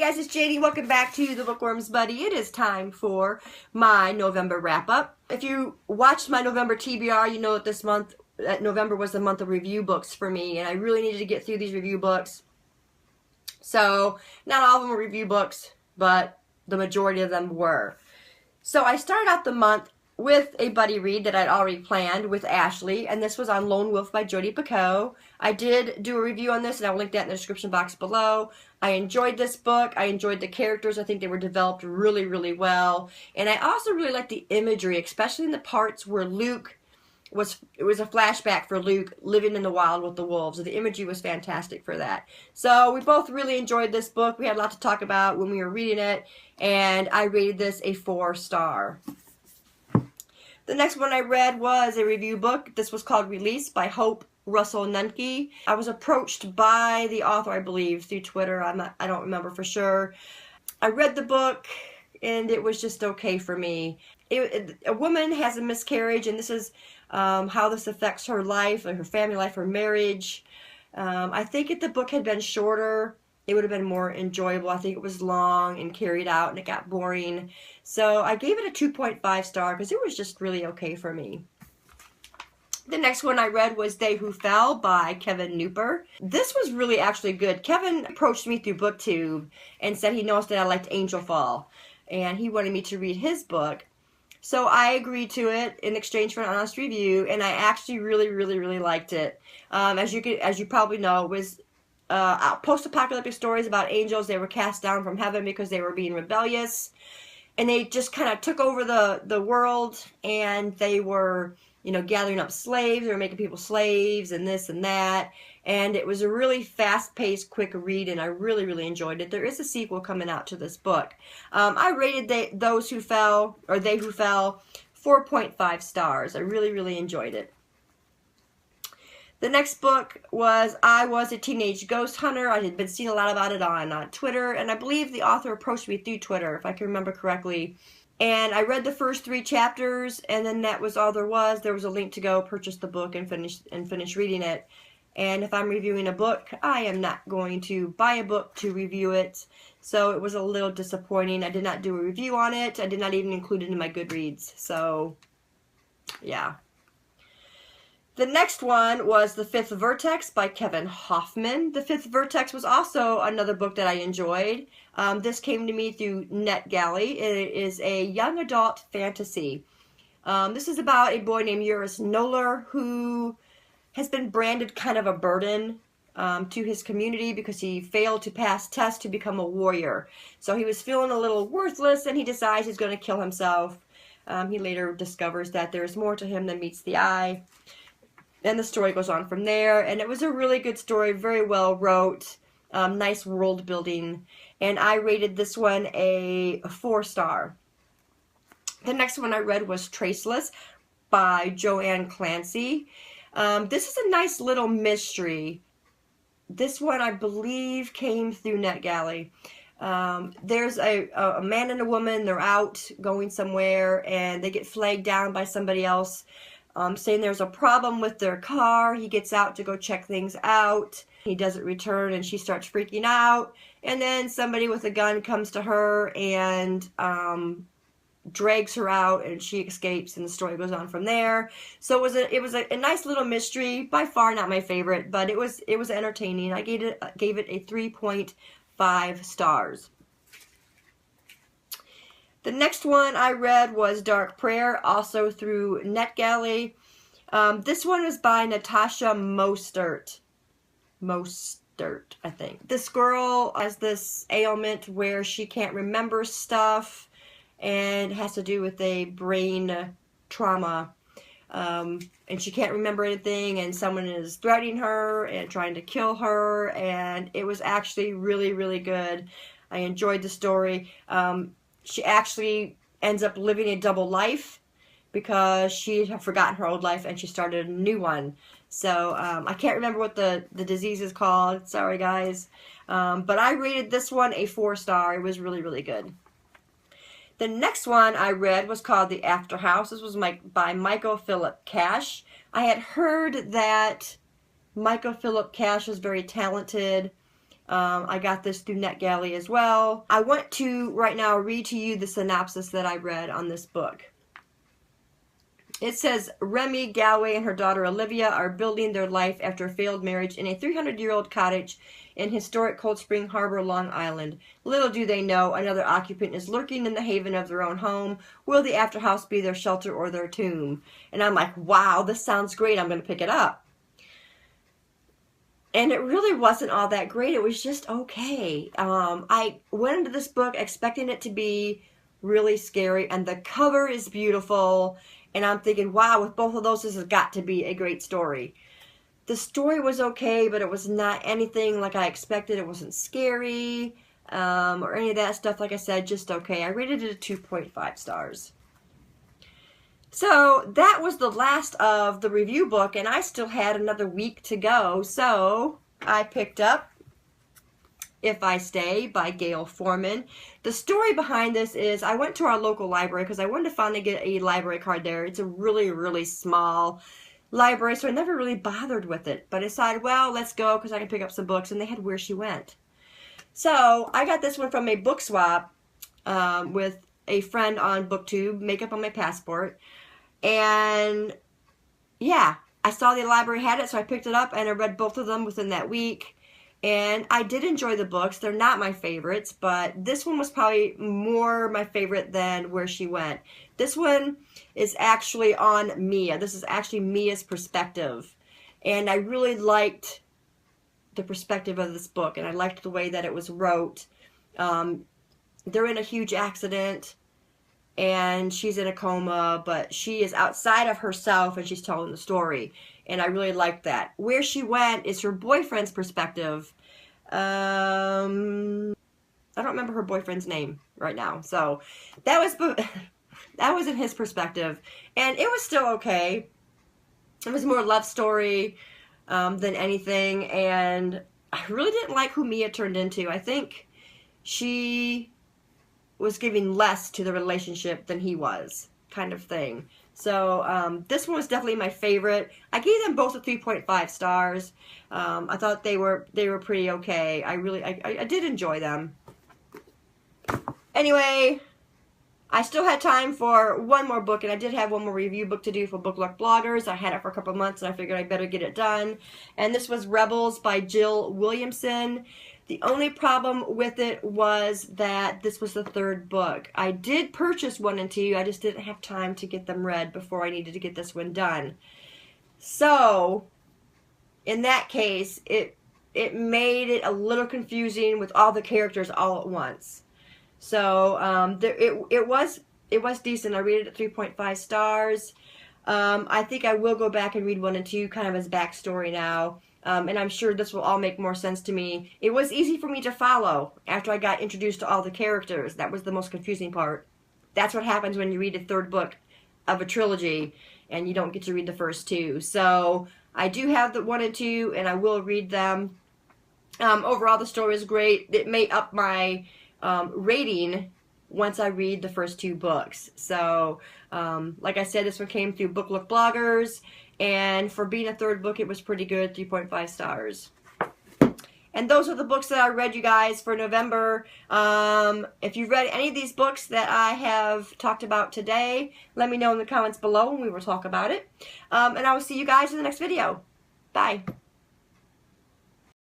guys, it's JD. Welcome back to the Bookworms Buddy. It is time for my November wrap-up. If you watched my November TBR, you know that November was the month of review books for me, and I really needed to get through these review books. So, not all of them were review books, but the majority of them were. So, I started out the month with a buddy read that I'd already planned with Ashley, and this was on Lone Wolf by Jodi Picoult. I did do a review on this, and I'll link that in the description box below. I enjoyed this book. I enjoyed the characters. I think they were developed really, really well. And I also really liked the imagery, especially in the parts where it was a flashback for Luke living in the wild with the wolves. The imagery was fantastic for that. So we both really enjoyed this book. We had a lot to talk about when we were reading it, and I rated this a 4-star. The next one I read was a review book. This was called Release by Hope Russell Nunke. I was approached by the author, I believe, through Twitter. I don't remember for sure. I read the book, and it was just okay for me. A woman has a miscarriage, and this is how this affects her life, her family life, her marriage. I think if the book had been shorter, it would have been more enjoyable. I think it was long and carried out, and it got boring. So I gave it a 2.5 star because it was just really okay for me. The next one I read was They Who Fell by Kevin Nooper. This was really actually good. Kevin approached me through BookTube and said he noticed that I liked Angel Fall, and he wanted me to read his book. So I agreed to it in exchange for an honest review, and I actually really, really, really liked it. As you probably know, it was post-apocalyptic stories about angels. They were cast down from heaven because they were being rebellious, and they just kind of took over the world, and they were, gathering up slaves. They were making people slaves and this and that, and it was a really fast-paced, quick read, and I really, really enjoyed it. There is a sequel coming out to this book. I rated They Who Fell 4.5 stars. I really, really enjoyed it. The next book was I Was a Teenage Ghost Hunter. I had been seeing a lot about it on Twitter, and I believe the author approached me through Twitter, if I can remember correctly. And I read the first 3 chapters, and then that was all there was. There was a link to go purchase the book and finish reading it. And if I'm reviewing a book, I am not going to buy a book to review it. So it was a little disappointing. I did not do a review on it. I did not even include it in my Goodreads. So, yeah. The next one was The Fifth Vertex by Kevin Hoffman. The Fifth Vertex was also another book that I enjoyed. This came to me through NetGalley. It is a young adult fantasy. This is about a boy named Eurus Noller who has been branded kind of a burden to his community because he failed to pass tests to become a warrior. So he was feeling a little worthless, and he decides he's going to kill himself. He later discovers that there's more to him than meets the eye. And the story goes on from there, and it was a really good story, very well wrote, nice world building, and I rated this one a 4-star. The next one I read was Traceless by Joanne Clancy. This is a nice little mystery. This one, I believe, came through NetGalley. There's a man and a woman. They're out going somewhere, and they get flagged down by somebody else, saying there's a problem with their car. He gets out to go check things out. He doesn't return, and she starts freaking out. And then somebody with a gun comes to her and drags her out, and she escapes, and the story goes on from there. So it was a nice little mystery. By far not my favorite, but it was entertaining. I gave it a 3.5 stars. The next one I read was Dark Prayer, also through NetGalley. This one is by Natasha Mostert, I think. This girl has this ailment where she can't remember stuff, and it has to do with a brain trauma. And she can't remember anything, and someone is threatening her and trying to kill her, and it was actually really, really good. I enjoyed the story. She actually ends up living a double life because she had forgotten her old life and she started a new one. So I can't remember what the disease is called. Sorry, guys. But I rated this one a 4-star. It was really, really good. The next one I read was called The After House. This was by Michael Philip Cash. I had heard that Michael Philip Cash was very talented, I got this through NetGalley as well. I want to right now read to you the synopsis that I read on this book. It says, Remy Galway and her daughter Olivia are building their life after a failed marriage in a 300-year-old cottage in historic Cold Spring Harbor, Long Island. Little do they know, another occupant is lurking in the haven of their own home. Will the afterhouse be their shelter or their tomb? And I'm like, wow, this sounds great. I'm going to pick it up. And it really wasn't all that great. It was just okay. I went into this book expecting it to be really scary, and the cover is beautiful. And I'm thinking, wow, with both of those, this has got to be a great story. The story was okay, but it was not anything like I expected. It wasn't scary or any of that stuff. Like I said, just okay. I rated it a 2.5 stars. So that was the last of the review book, and I still had another week to go. So I picked up If I Stay by Gail Foreman. The story behind this is I went to our local library because I wanted to finally get a library card there. It's a really, really small library, so I never really bothered with it. But I decided, well, let's go because I can pick up some books, and they had Where She Went. So I got this one from a book swap with a friend on BookTube, Makeup on My Passport. And yeah, I saw the library had it, so I picked it up, and I read both of them within that week. And I did enjoy the books. They're not my favorites, but this one was probably more my favorite than Where She Went. This one is actually on Mia. This is actually Mia's perspective. And I really liked the perspective of this book, and I liked the way that it was wrote. They're in a huge accident, and she's in a coma, but she is outside of herself, and she's telling the story. And I really liked that. Where She Went is her boyfriend's perspective. I don't remember her boyfriend's name right now. So that was in his perspective. And it was still okay. It was more love story than anything. And I really didn't like who Mia turned into. I think she was giving less to the relationship than he was, kind of thing. So this one was definitely my favorite. I gave them both a 3.5 stars. I thought they were pretty okay. I did enjoy them. Anyway, I still had time for one more book, and I did have one more review book to do for Book Luck Bloggers. I had it for a couple of months, and I figured I better get it done. And this was Rebels by Jill Williamson. The only problem with it was that this was the third book. I did purchase 1 and 2. I just didn't have time to get them read before I needed to get this one done. So, in that case, it made it a little confusing with all the characters all at once. So, it was decent. I rated it 3.5 stars. I think I will go back and read 1 and 2 kind of as backstory now. And I'm sure this will all make more sense to me. It was easy for me to follow after I got introduced to all the characters. That was the most confusing part. That's what happens when you read a third book of a trilogy and you don't get to read the first 2. So I do have the 1 and 2, and I will read them. Overall, the story is great. It may up my rating once I read the first 2 books. So, like I said, this one came through Book Luck Bloggers. And for being a third book, it was pretty good, 3.5 stars. And those are the books that I read, you guys, for November. If you've read any of these books that I have talked about today, let me know in the comments below and we will talk about it. And I will see you guys in the next video. Bye.